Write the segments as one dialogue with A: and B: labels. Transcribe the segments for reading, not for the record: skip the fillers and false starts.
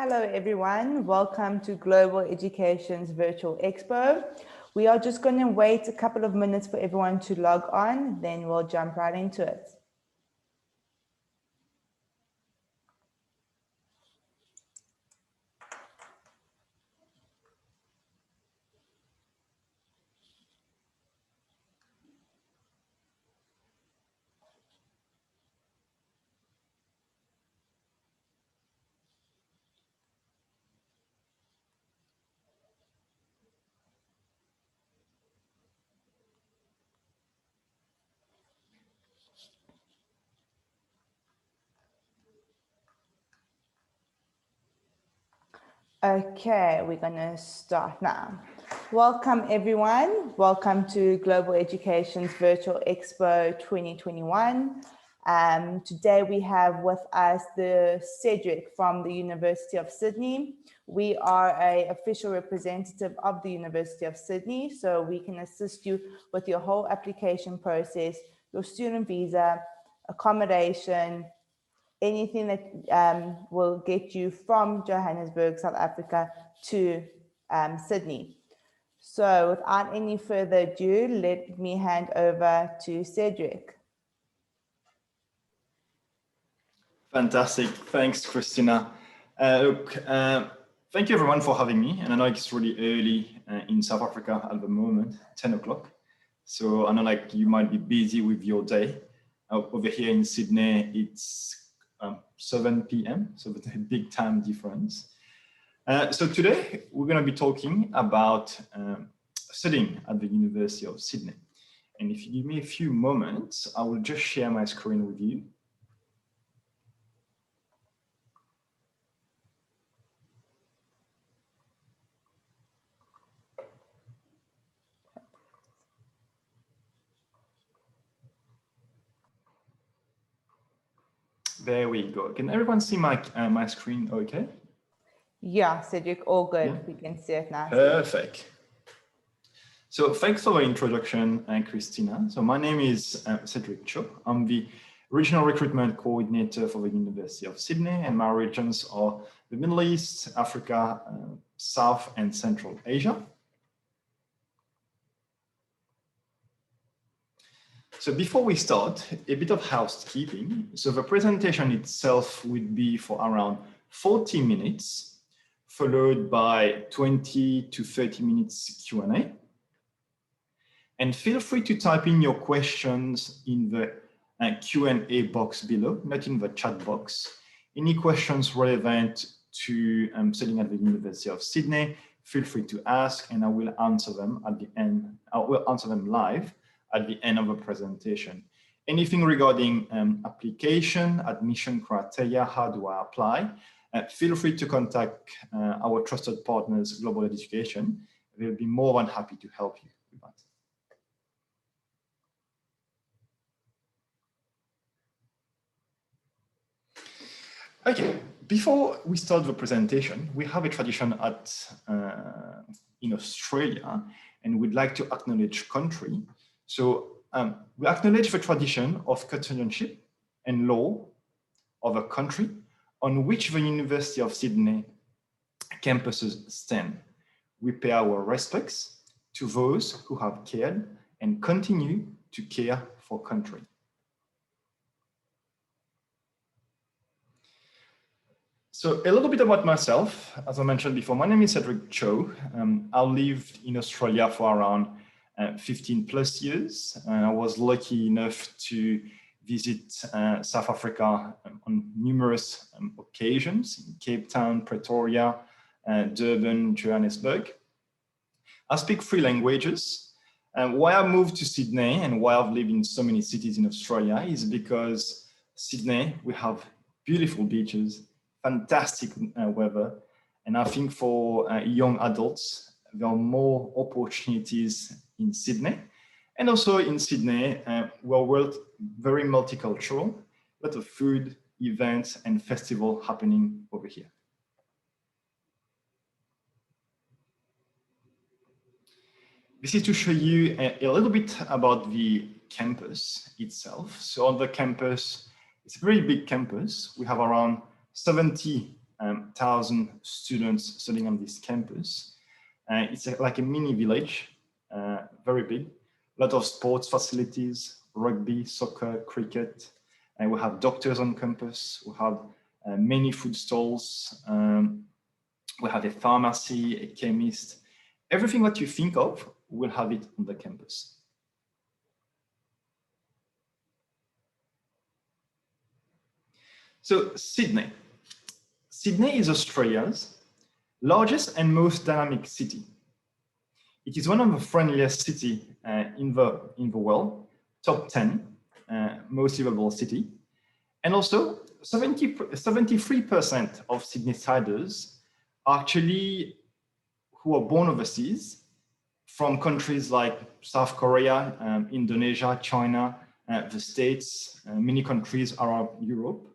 A: Hello everyone, welcome to Global Education's Virtual Expo. We are just going to wait a couple of minutes for everyone to log on, then we'll jump right into it. Okay, we're going to start now. Welcome everyone. Welcome to Global Education's Virtual Expo 2021. Today we have with us the Cedric from the University of Sydney. We are an official representative of the University of Sydney, so we can assist you with your whole application process, your student visa, accommodation, anything that will get you from Johannesburg, South Africa to Sydney. So without any further ado, let me hand over to Cedric.
B: Fantastic. Thanks, Christina. Thank you everyone for having me. And I know it's really early in South Africa at the moment, 10 o'clock. So I know like you might be busy with your day. Over here in Sydney, it's 7 p.m. So it's a big time difference. So today we're going to be talking about studying at the University of Sydney. And if you give me a few moments, I will just share my screen with you. There we go. Can everyone see my my screen okay?
A: Yeah, Cedric, all good.
B: Yeah.
A: We can see it now.
B: Perfect. So thanks for the introduction, Christina. So my name is Cedric Cho. I'm the Regional Recruitment Coordinator for the University of Sydney, and my regions are the Middle East, Africa, South and Central Asia. So before we start, a bit of housekeeping. So the presentation itself would be for around 40 minutes, followed by 20 to 30 minutes Q&A. And feel free to type in your questions in the Q&A box below, not in the chat box. Any questions relevant to studying at the University of Sydney, feel free to ask and I will answer them at the end. I will answer them live at the end of the presentation. Anything regarding application, admission criteria, how do I apply? Feel free to contact our trusted partners, Global Education. They'll be more than happy to help you with that. Okay, before we start the presentation, we have a tradition in Australia, and we'd like to acknowledge country. So we acknowledge the tradition of citizenship and law of a country on which the University of Sydney campuses stand. We pay our respects to those who have cared and continue to care for country. So a little bit about myself. As I mentioned before, my name is Cedric Cho. I lived in Australia for around 15 plus years. I was lucky enough to visit South Africa on numerous occasions in Cape Town, Pretoria, Durban, Johannesburg. I speak 3 languages. Why I moved to Sydney and why I've lived in so many cities in Australia is because Sydney, we have beautiful beaches, fantastic weather. And I think for young adults, there are more opportunities in Sydney. And also in Sydney, we're very multicultural, a lot of food, events, and festival happening over here. This is to show you a little bit about the campus itself. So on the campus, it's a very big campus. We have around 70 thousand students studying on this campus. It's like a mini village, very big. A lot of sports facilities, rugby, soccer, cricket. And we have doctors on campus. We have many food stalls. We have a pharmacy, a chemist. Everything that you think of, we'll have it on the campus. So Sydney. Sydney is Australia's largest and most dynamic city. It is one of the friendliest cities in the world, top 10 most livable city. And also 73% of Sydneysiders are actually who are born overseas from countries like South Korea, Indonesia, China, the States, many countries around Europe.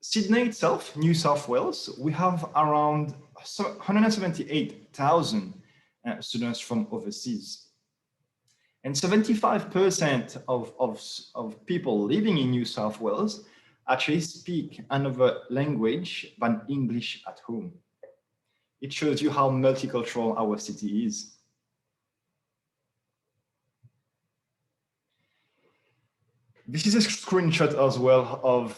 B: Sydney itself, New South Wales, we have around 178,000 students from overseas. And 75% of people living in New South Wales actually speak another language than English at home. It shows you how multicultural our city is. This is a screenshot as well of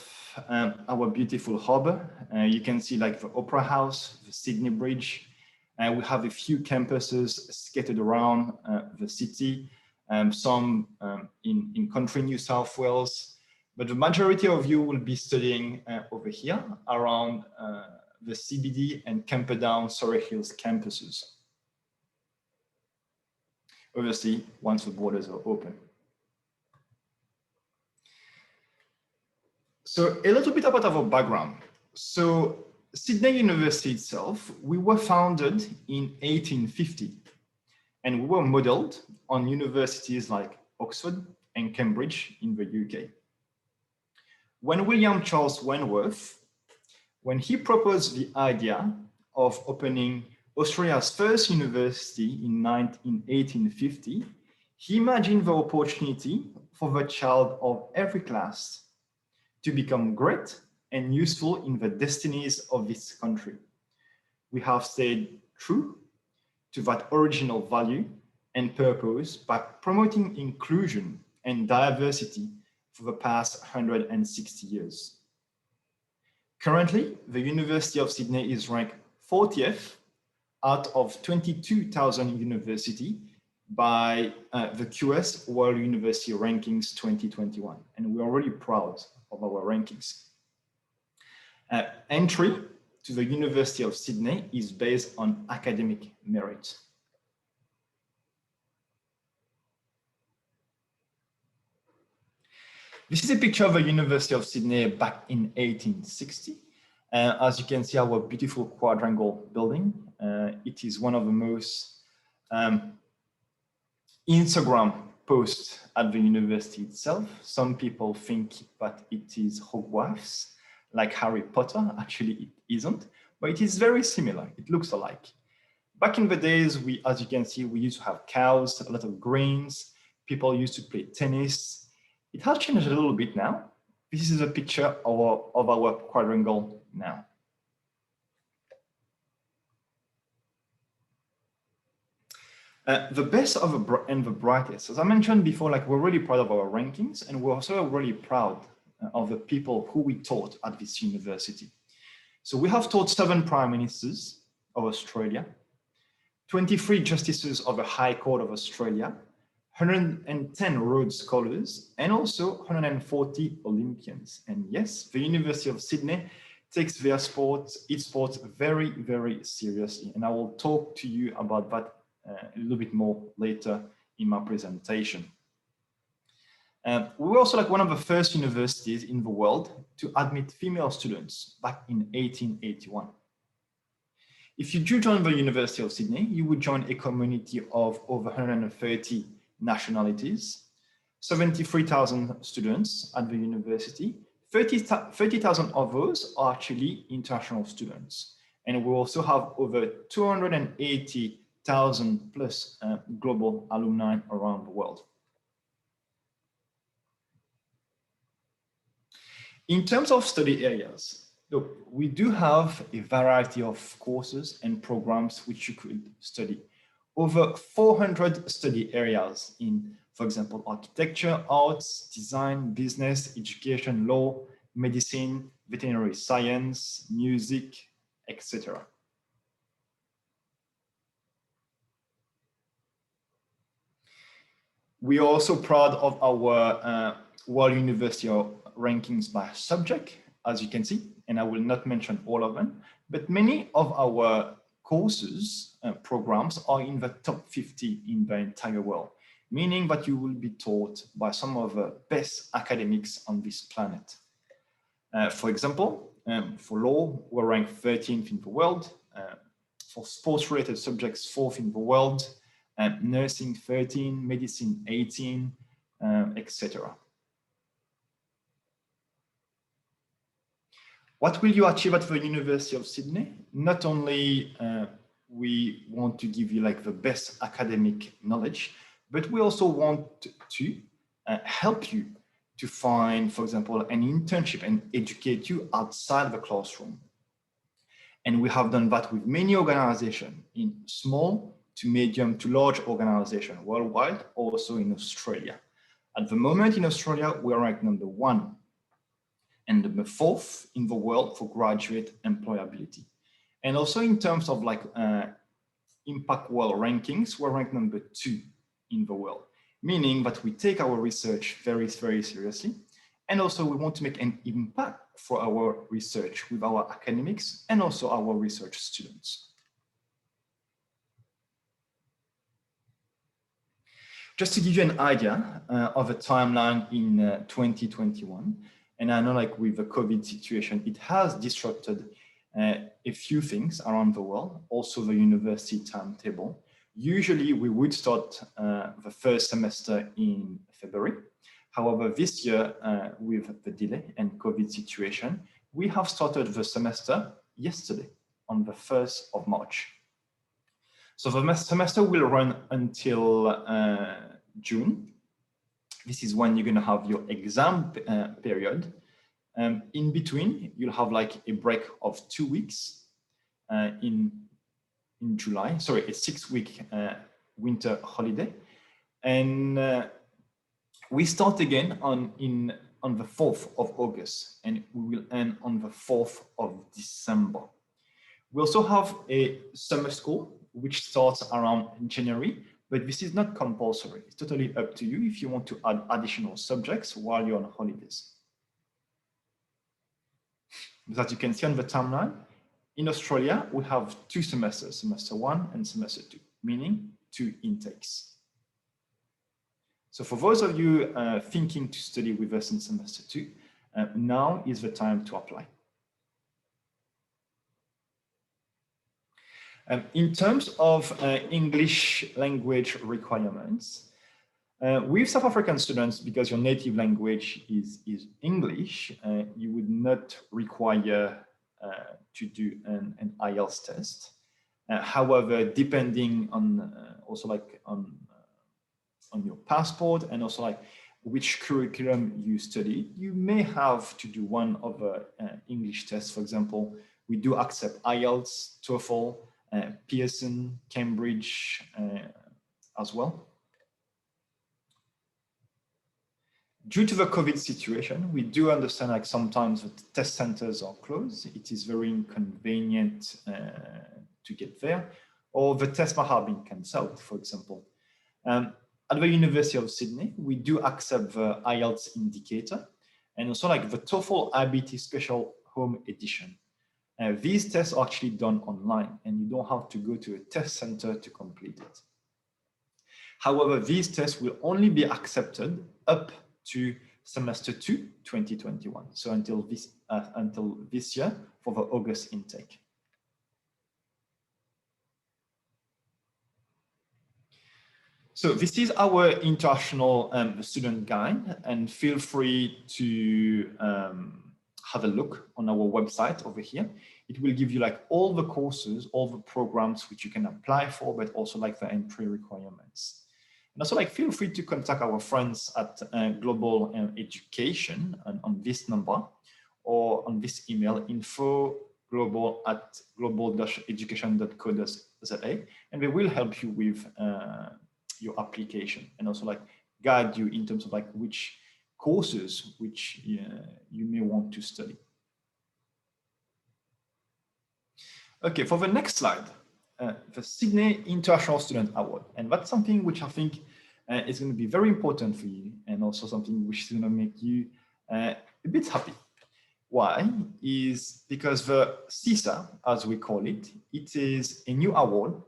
B: our beautiful harbour. You can see like the Opera House, the Sydney Bridge. We have a few campuses scattered around the city, some in country New South Wales, but the majority of you will be studying over here around the CBD and Camperdown, Surrey Hills campuses. Obviously, once the borders are open. So a little bit about our background. So Sydney University itself, we were founded in 1850, and we were modeled on universities like Oxford and Cambridge in the UK. When William Charles Wentworth, when he proposed the idea of opening Australia's first university in 1850, he imagined the opportunity for the child of every class to become great and useful in the destinies of this country. We have stayed true to that original value and purpose by promoting inclusion and diversity for the past 160 years. Currently, the University of Sydney is ranked 40th out of 22,000 universities by the QS World University Rankings 2021, and we're really proud of our rankings. Entry to the University of Sydney is based on academic merit. This is a picture of the University of Sydney back in 1860. As you can see, our beautiful quadrangle building. It is one of the most Instagram posts at the university itself. Some people think that it is Hogwarts, like Harry Potter. Actually, it isn't, but it is very similar. It looks alike. Back in the days, as you can see, we used to have cows, a lot of greens. People used to play tennis. It has changed a little bit now. This is a picture of our quadrangle now. The best and the brightest. As I mentioned before, like we're really proud of our rankings, and we're also really proud of the people who we taught at this university. So we have taught 7 prime ministers of Australia, 23 justices of the High Court of Australia, 110 Rhodes Scholars, and also 140 Olympians. And yes, the University of Sydney takes its sports very, very seriously. And I will talk to you about that a little bit more later in my presentation. We were also like one of the first universities in the world to admit female students back in 1881. If you do join the University of Sydney, you would join a community of over 130 nationalities, 73,000 students at the university. 30,000 of those are actually international students. And we also have over 280,000 plus global alumni around the world. In terms of study areas, look, we do have a variety of courses and programs which you could study. Over 400 study areas in, for example, architecture, arts, design, business, education, law, medicine, veterinary science, music, etc. We are also proud of our World University rankings by subject, as you can see, and I will not mention all of them, but many of our courses, programs are in the top 50 in the entire world, meaning that you will be taught by some of the best academics on this planet. For example, for law, we're ranked 13th in the world. For sports-related subjects, 4th in the world. Nursing 13, medicine 18, etc. What will you achieve at the University of Sydney? Not only we want to give you like the best academic knowledge, but we also want to help you to find, for example, an internship and educate you outside the classroom. And we have done that with many organizations in small to medium to large organizations worldwide, also in Australia. At the moment in Australia, we are ranked number 1 and number 4th in the world for graduate employability. And also in terms of like Impact World rankings, we're ranked number 2 in the world, meaning that we take our research very, very seriously. And also we want to make an impact for our research with our academics and also our research students. Just to give you an idea of a timeline in 2021, and I know like with the COVID situation, it has disrupted a few things around the world, also the university timetable. Usually we would start the first semester in February. However, this year with the delay and COVID situation, we have started the semester yesterday on the 1st of March. So the semester will run until June. This is when you're going to have your exam period. In between, you'll have like a break of 2 weeks in July. Sorry, a 6-week winter holiday. And we start again on the 4th of August, and we will end on the 4th of December. We also have a summer school, which starts around January, but this is not compulsory. It's totally up to you if you want to add additional subjects while you're on holidays. But as you can see on the timeline, in Australia, we have 2 semesters, semester 1 and semester 2, meaning 2 intakes. So for those of you thinking to study with us in semester 2, now is the time to apply. In terms of English language requirements, with South African students, because your native language is English, you would not require to do an IELTS test. However, depending on also like on your passport and also like which curriculum you study, you may have to do one of the English tests. For example, we do accept IELTS, TOEFL, Pearson, Cambridge as well. Due to the COVID situation, we do understand like sometimes the test centers are closed. It is very inconvenient to get there, or the tests might have been cancelled, for example. At the University of Sydney, we do accept the IELTS indicator and also like the TOEFL IBT Special Home Edition. These tests are actually done online and you don't have to go to a test center to complete it. However, these tests will only be accepted up to semester 2, 2021. So until this year for the August intake. So this is our international student guide, and feel free to have a look on our website over here. It will give you like all the courses, all the programs which you can apply for, but also like the entry requirements. And also like feel free to contact our friends at Global Education on this number, or on this email, info@global-education.co.za, and they will help you with your application and also like guide you in terms of like which courses which you may want to study. Okay, for the next slide, the Sydney International Student Award. And that's something which I think is going to be very important for you, and also something which is going to make you a bit happy. Why? Is because the CISA, as we call it, it is a new award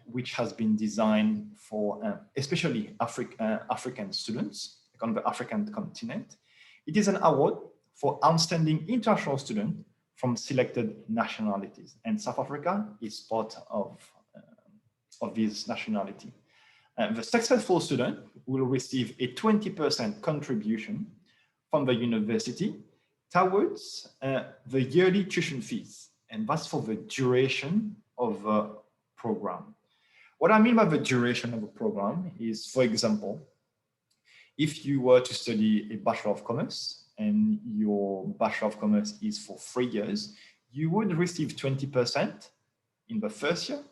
B: which has been designed for especially African students on the African continent. It is an award for outstanding international students from selected nationalities, and South Africa is part of this nationality. The successful student will receive a 20% contribution from the university towards the yearly tuition fees, and that's for the duration of the program. What I mean by the duration of a program is, for example, if you were to study a Bachelor of Commerce and your Bachelor of Commerce is for 3 years, you would receive 20% in the first year,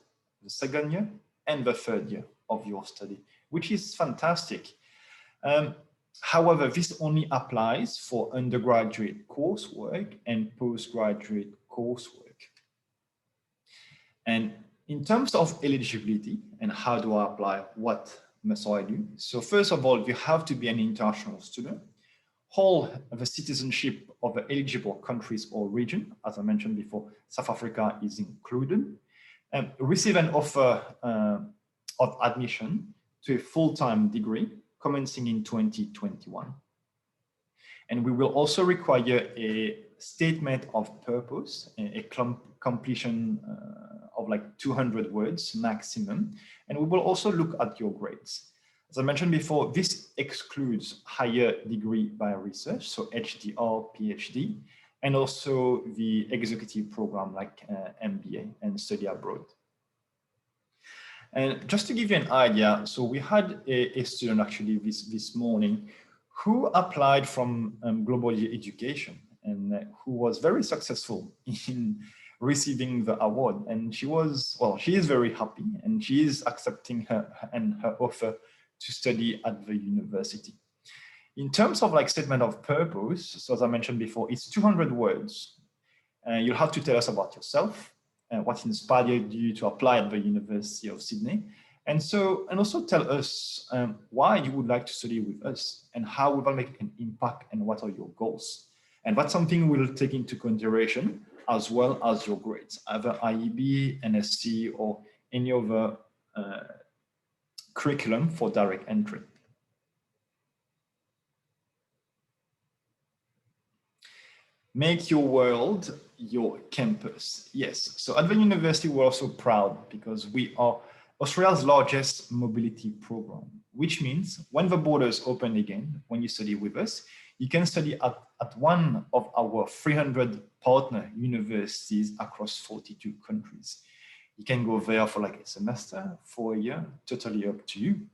B: the second year, and the third year of your study, which is fantastic. However, this only applies for undergraduate coursework and postgraduate coursework. And in terms of eligibility and how do I apply, what must I do? So first of all, you have to be an international student, hold the citizenship of the eligible countries or region. As I mentioned before, South Africa is included, and receive an offer of admission to a full-time degree commencing in 2021. And we will also require a statement of purpose, a completion of like 200 words maximum. And we will also look at your grades. As I mentioned before, this excludes higher degree by research, so HDR, PhD, and also the executive program like MBA and study abroad. And just to give you an idea, so we had a student actually this morning who applied from Global Education and who was very successful in receiving the award. And she is very happy, and she is accepting her offer to study at the university. In terms of like statement of purpose, so as I mentioned before, it's 200 words. You'll have to tell us about yourself, what inspired you to apply at the University of Sydney. And also tell us why you would like to study with us and how we will make an impact and what are your goals. And that's something we'll take into consideration as well as your grades, either IEB, NSC, or any other curriculum for direct entry. Make your world your campus. Yes, so at the university, we're also proud because we are Australia's largest mobility program, which means when the borders open again, when you study with us, you can study at one of our 300 partner universities across 42 countries. You can go there for like a semester, for a year, totally up to you.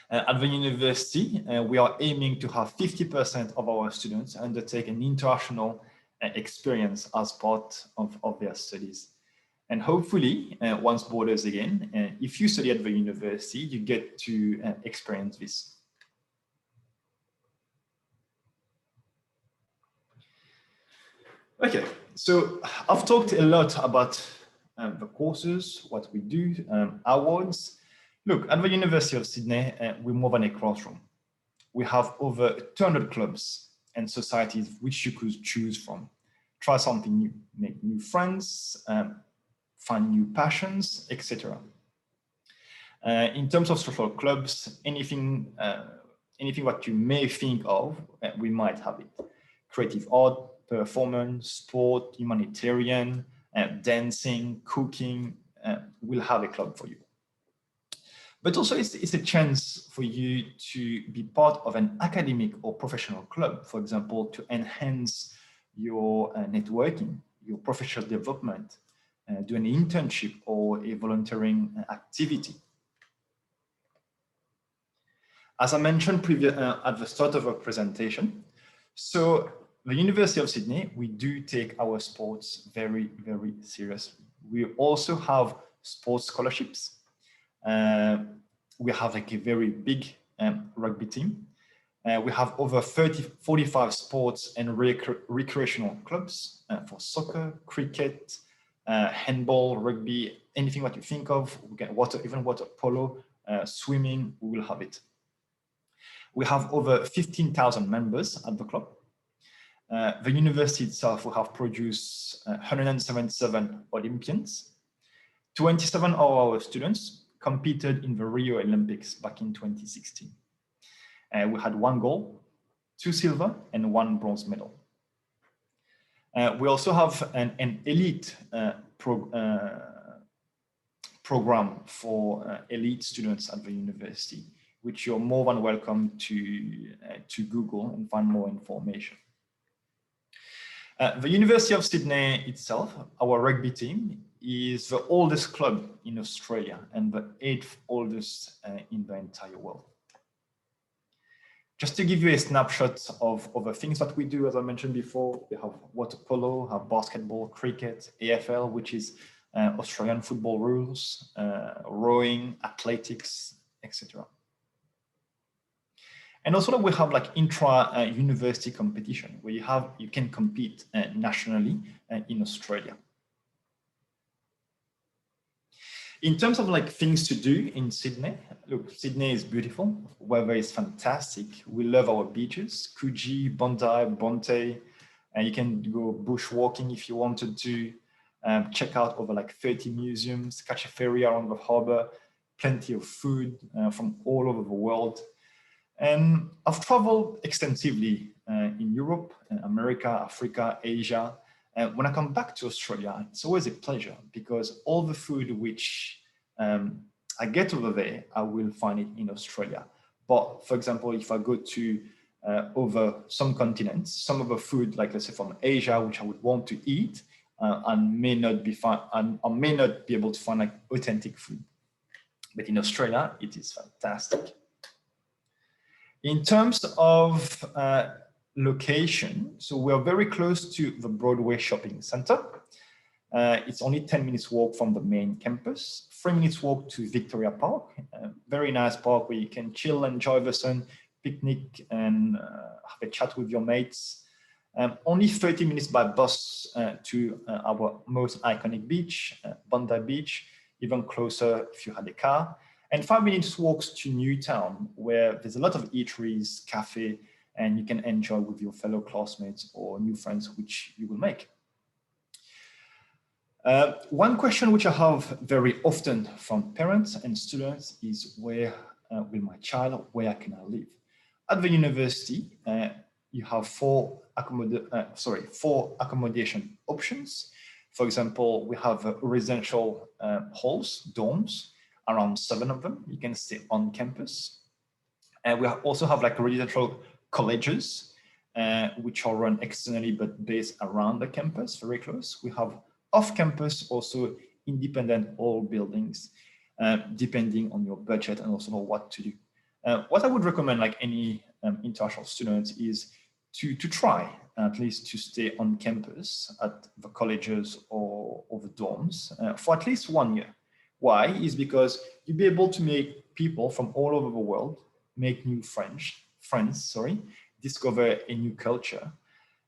B: At the university, we are aiming to have 50% of our students undertake an international experience as part of their studies. And hopefully, once borders again, if you study at the university, you get to experience this. Okay, so I've talked a lot about the courses, what we do, awards. Look, at the University of Sydney, we're more than a classroom. We have over 200 clubs and societies which you could choose from. Try something new, make new friends, find new passions, etc. In terms of social clubs, anything what you may think of, we might have it. Creative art, performance, sport, humanitarian, dancing, cooking, we'll have a club for you. But also it's a chance for you to be part of an academic or professional club, for example, to enhance your networking, your professional development, do an internship or a volunteering activity. As I mentioned at the start of our presentation, so the University of Sydney, we do take our sports very, very seriously. We also have sports scholarships. We have like a very big rugby team. We have over 45 sports and recreational clubs for soccer, cricket, handball, rugby, anything what you think of. We get even water polo, swimming, we will have it. We have over 15,000 members at the club. The university itself will have produced 177 Olympians. 27 of our students competed in the Rio Olympics back in 2016. We had 1 gold, 2 silver, and 1 bronze medal. We also have an elite program for elite students at the university, which you're more than welcome to Google and find more information. The University of Sydney itself, our rugby team, is the oldest club in Australia and the 8th oldest in the entire world. Just to give you a snapshot of the things that we do, as I mentioned before, we have water polo, have basketball, cricket, AFL, which is Australian football rules, rowing, athletics, etc. And also we have like intra-university competition where you can compete nationally in Australia. In terms of like things to do in Sydney, look, Sydney is beautiful. Weather is fantastic. We love our beaches, Coogee, Bondi, Bronte, and you can go bushwalking if you wanted to. Check out over like 30 museums, catch a ferry around the harbour, plenty of food from all over the world. And I've traveled extensively in Europe, America, Africa, Asia. When I come back to Australia, it's always a pleasure because all the food which I get over there, I will find it in Australia. But for example, if I go to over some continents, some of the food, like let's say from Asia, which I would want to eat, and may not be able to find like authentic food. But in Australia, it is fantastic. In terms of location, so we're very close to the Broadway Shopping Centre. It's only 10 minutes walk from the main campus, 3 minutes walk to Victoria Park, a very nice park where you can chill, enjoy the sun, picnic and have a chat with your mates. Only 30 minutes by bus to our most iconic beach, Bondi Beach, even closer if you had a car. And 5 minutes walks to Newtown, where there's a lot of eateries, cafe, and you can enjoy with your fellow classmates or new friends, which you will make. One question which I have very often from parents and students is where will my child, where can I live? At the university, you have four accommodation options. For example, we have residential halls, dorms, around 7 of them. You can stay on campus. And we also have like residential colleges, which are run externally but based around the campus, very close. We have off-campus, also independent old buildings, depending on your budget and also what to do. What I would recommend, like any international students, is to try at least to stay on campus at the colleges or the dorms for at least 1 year. Why? Is because you'll be able to make people from all over the world, make new friends, discover a new culture.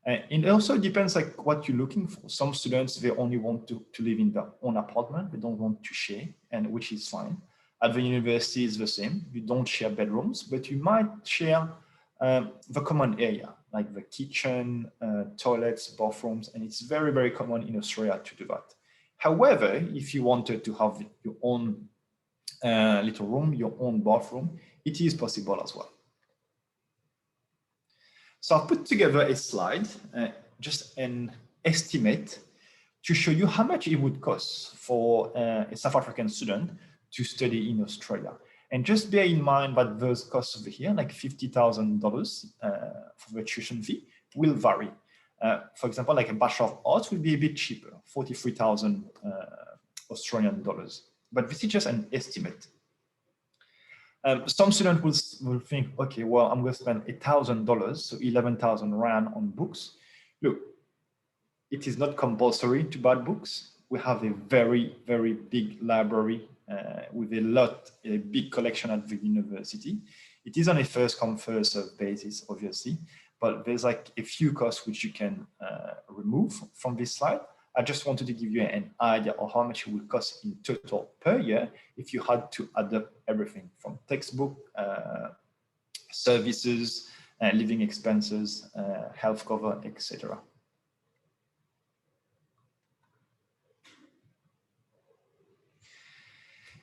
B: It also depends like what you're looking for. Some students, they only want to live in their own apartment. They don't want to share, and which is fine. At the university, it's the same. You don't share bedrooms, but you might share the common area, like the kitchen, toilets, bathrooms, and it's very, very common in Australia to do that. However, if you wanted to have your own little room, your own bathroom, it is possible as well. So I've put together a slide, just an estimate to show you how much it would cost for a South African student to study in Australia. And just bear in mind that those costs over here, like $50,000 for the tuition fee, will vary. For example, like a Bachelor of Arts will be a bit cheaper, 43,000 Australian dollars. But this is just an estimate. Some students will think, okay, well, I'm going to spend $1,000, so 11,000 Rand on books Look, it is not compulsory to buy books. We have a very, very big library with a big collection at the university. It is on a first come, first served basis, obviously, but there's like a few costs which you can remove from this slide. I just wanted to give you an idea of how much it would cost in total per year if you had to add up everything from textbook, services, living expenses, health cover, etc.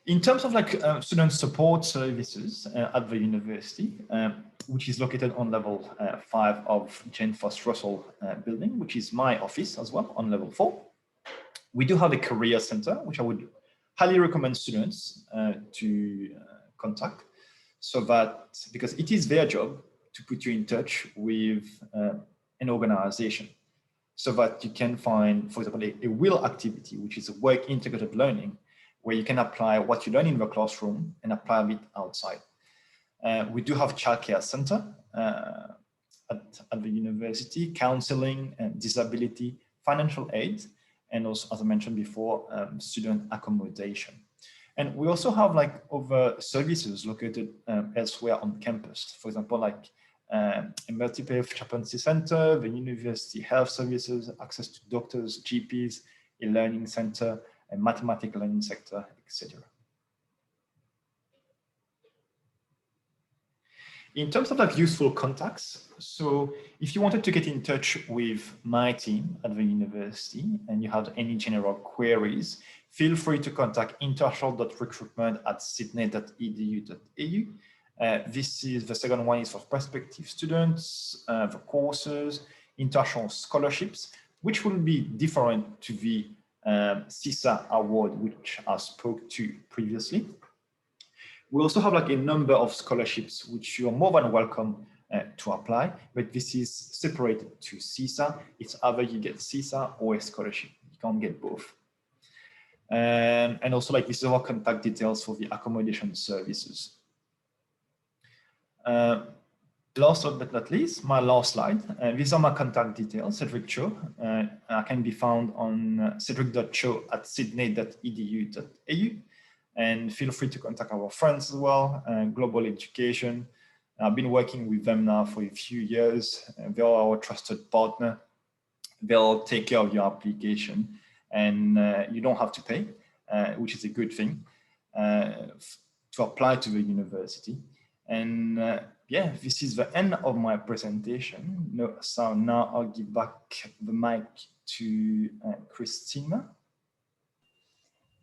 B: In terms of like student support services at the university, which is located on level 5 of Jane Foster Russell building, which is my office as well on level 4. We do have a career center, which I would highly recommend students to contact, so that, because it is their job to put you in touch with an organization, so that you can find, for example, a real activity, which is a work integrated learning, where you can apply what you learn in the classroom and apply it outside. We do have childcare center at the university, counseling and disability, financial aid, and also, as I mentioned before, student accommodation. And we also have like other services located elsewhere on campus. For example, like a multiple chaplaincy center, the university health services, access to doctors, GPs, a learning center, a mathematical learning sector, etc. In terms of like useful contacts, so if you wanted to get in touch with my team at the university and you have any general queries, feel free to contact international.recruitment@sydney.edu.au. This is the second one is for prospective students, the courses, international scholarships, which will be different to the CISA award, which I spoke to previously. We also have like a number of scholarships, which you are more than welcome to apply, but this is separated to CISA. It's either you get CISA or a scholarship. You can't get both. And also like this is our contact details for the accommodation services. Last but not least, my last slide. These are my contact details, Cedric Cho. I can be found on cedric.cho@sydney.edu.au. And feel free to contact our friends as well, Global Education. I've been working with them now for a few years. They are our trusted partner. They'll take care of your application and you don't have to pay, which is a good thing, to apply to the university. And yeah, this is the end of my presentation. So now I'll give back the mic to Christina.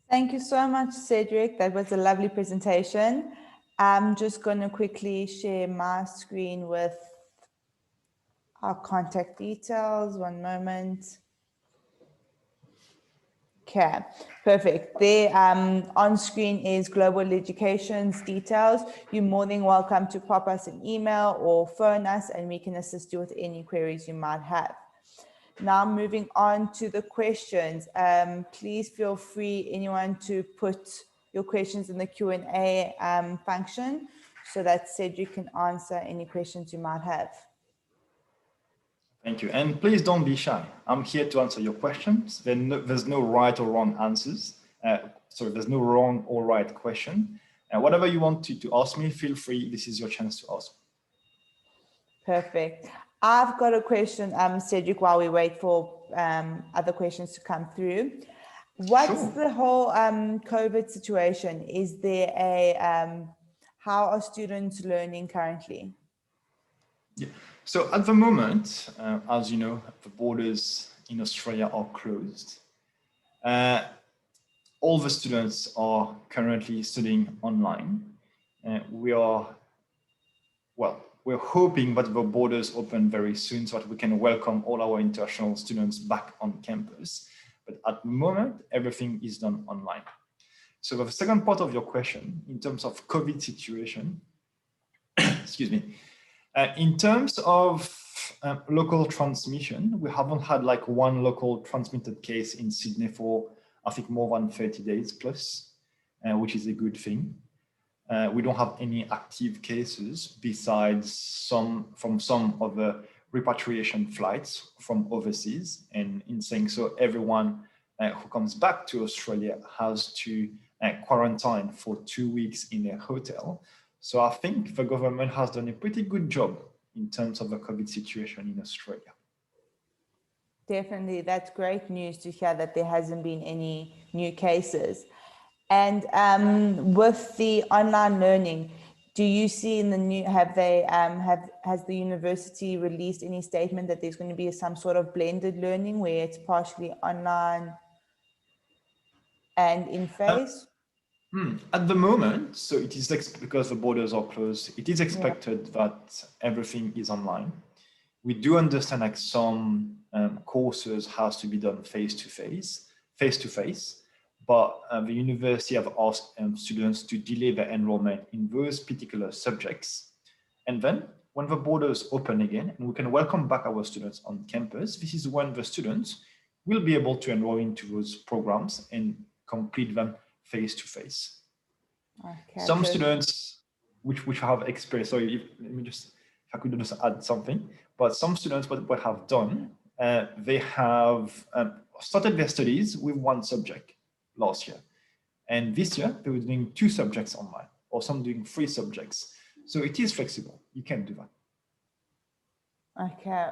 A: Thank you so much, Cedric. That was a lovely presentation. I'm just going to quickly share my screen with our contact details. One moment. Okay, perfect. There on screen is Global Education's details. You're more than welcome to pop us an email or phone us and we can assist you with any queries you might have. Now moving on to the questions. Please feel free, anyone, to put your questions in the Q&A function so that Cedric can answer any questions you might have.
B: Thank you. And please don't be shy. I'm here to answer your questions. There's no right or wrong answers. There's no wrong or right question. Whatever you want to ask me, feel free. This is your chance to ask.
A: Perfect. I've got a question, Cedric, while we wait for other questions to come through. What's the whole COVID situation? Is there how are students learning currently?
B: Yeah. So at the moment, as you know, the borders in Australia are closed. All the students are currently studying online. We're hoping that the borders open very soon so that we can welcome all our international students back on campus. But at the moment, everything is done online. So the second part of your question, in terms of COVID situation, excuse me, in terms of local transmission, we haven't had like one local transmitted case in Sydney for, I think, more than 30 days plus, which is a good thing. We don't have any active cases besides some of the repatriation flights from overseas. And in saying so, everyone who comes back to Australia has to quarantine for 2 weeks in a hotel. So I think the government has done a pretty good job in terms of the COVID situation in Australia.
A: Definitely, that's great news to hear that there hasn't been any new cases. And with the online learning, do you see in the new, has the university released any statement that there's going to be some sort of blended learning where it's partially online and in face?
B: At the moment, so it is because the borders are closed, it is expected that everything is online. We do understand like some courses has to be done face to face, but the university have asked students to delay their enrollment in those particular subjects. And then when the borders open again and we can welcome back our students on campus, this is when the students will be able to enroll into those programs and complete them face to face. Some students which have experience, so if I could just add something, but some students what have done, they have started their studies with one subject last year. And this year they were doing 2 subjects online, or some doing 3 subjects. So it is flexible. You can do that.
A: Okay,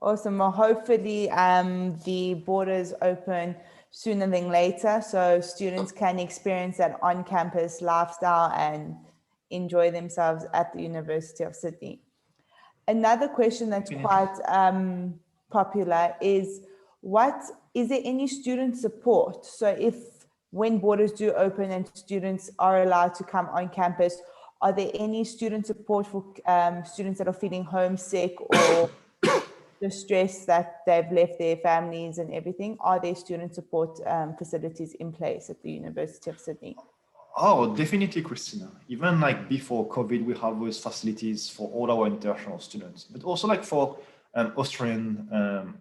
A: awesome. Well, hopefully the borders open sooner than later, so students can experience that on-campus lifestyle and enjoy themselves at the University of Sydney. Another question that's quite popular is, is there any student support? So when borders do open and students are allowed to come on campus, are there any student support for students that are feeling homesick or distressed that they've left their families and everything? Are there student support facilities in place at the University of Sydney?
B: Oh, definitely, Christina. Even like before COVID, we have those facilities for all our international students, but also like for Australian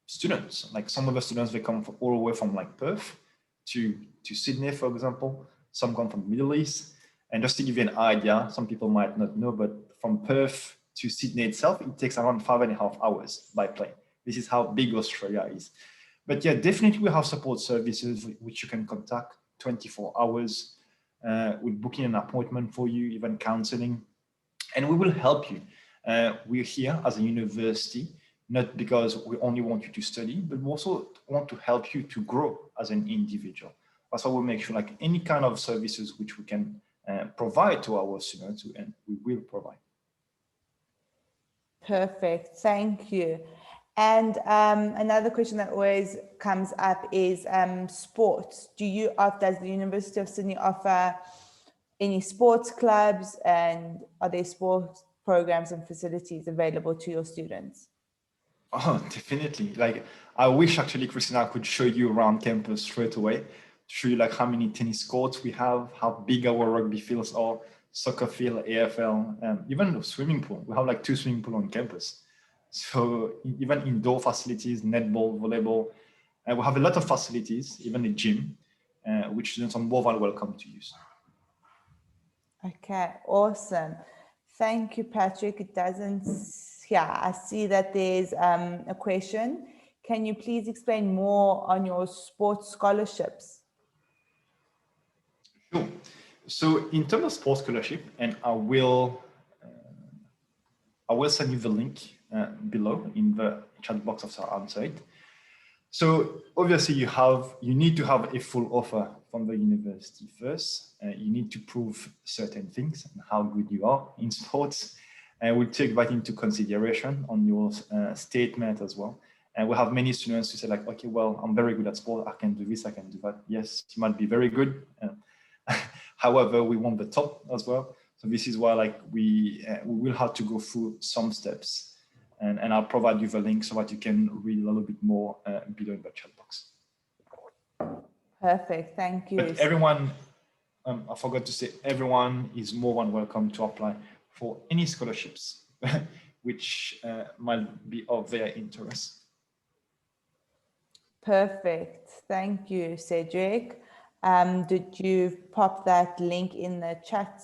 B: students. Like some of the students, they come from all the way from like Perth to Sydney, for example. Some come from the Middle East. And just to give you an idea, some people might not know, but from Perth to Sydney itself, it takes around 5.5 hours by plane. This is how big Australia is. But yeah, definitely we have support services which you can contact 24 hours. With booking an appointment for you, even counseling, and we will help you. We're here as a university, not because we only want you to study, but we also want to help you to grow as an individual. That's why we make sure like any kind of services which we can provide to our students, and we will provide.
A: Perfect, thank you. And another question that always comes up is sports. Does the University of Sydney offer any sports clubs, and are there sports programs and facilities available to your students?
B: Oh, definitely. Like I wish actually, Christina, I could show you around campus straight away, show you like how many tennis courts we have, how big our rugby fields are, soccer field, AFL, even the swimming pool. We have like 2 swimming pools on campus. So even indoor facilities, netball, volleyball, we have a lot of facilities, even a gym, which students are more than welcome to use.
A: Okay, awesome. Thank you, Patrick. I see that there's a question. Can you please explain more on your sports scholarships?
B: Sure. So in terms of sports scholarship, and I will send you the link below in the chat box of our website. So obviously you need to have a full offer from the university first. You need to prove certain things and how good you are in sports. And we'll take that into consideration on your statement as well. And we have many students who say like, okay, well, I'm very good at sport. I can do this, I can do that. Yes, you might be very good. However, we want the top as well. So this is why like we will have to go through some steps, and I'll provide you the link so that you can read a little bit more below in the chat box.
A: Perfect, thank you.
B: But everyone, I forgot to say, everyone is more than welcome to apply for any scholarships which might be of their interest.
A: Perfect, thank you, Cedric. Did you pop that link in the chat?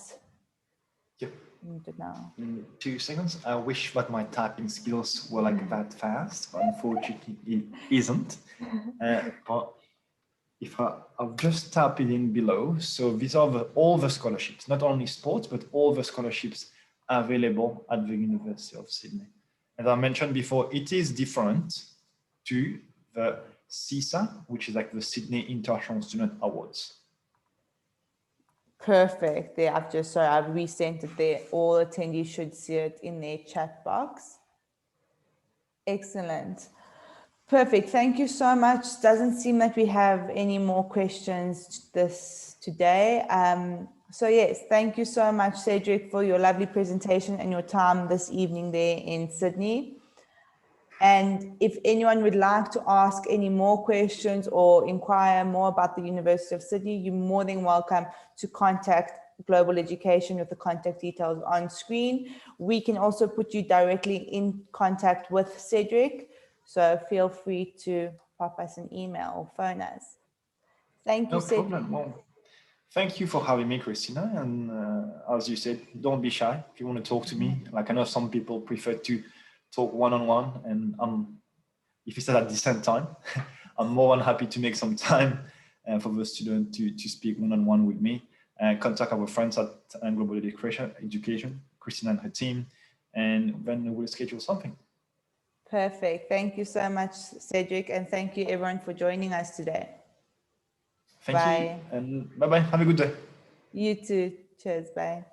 B: Yeah.
A: don't know.
B: In 2 seconds. I wish that my typing skills were like that fast, but unfortunately it isn't. But if I'll just tap it in below. So these are all the scholarships, not only sports, but all the scholarships available at the University of Sydney. As I mentioned before, it is different to the CISA, which is like the Sydney International Student Awards.
A: Perfect. There, I've resent it there. All attendees should see it in their chat box. Excellent. Perfect. Thank you so much. Doesn't seem like we have any more questions today. So yes, thank you so much, Cedric, for your lovely presentation and your time this evening there in Sydney. And if anyone would like to ask any more questions or inquire more about the University of Sydney, you're more than welcome to contact Global Education with the contact details on screen. We can also put you directly in contact with Cedric. So feel free to pop us an email or phone us. Thank you, Cedric.
B: No problem. Well, thank you for having me, Christina. And as you said, don't be shy. If you want to talk to me, like I know some people prefer to talk one-on-one, and if it's at the same time, I'm more than happy to make some time for the student to speak one-on-one with me. Contact our friends at Global Education, Christina and her team, and then we'll schedule something.
A: Perfect. Thank you so much, Cedric, and thank you everyone for joining us today.
B: Thank you, and bye-bye. Have a good day.
A: You too. Cheers. Bye.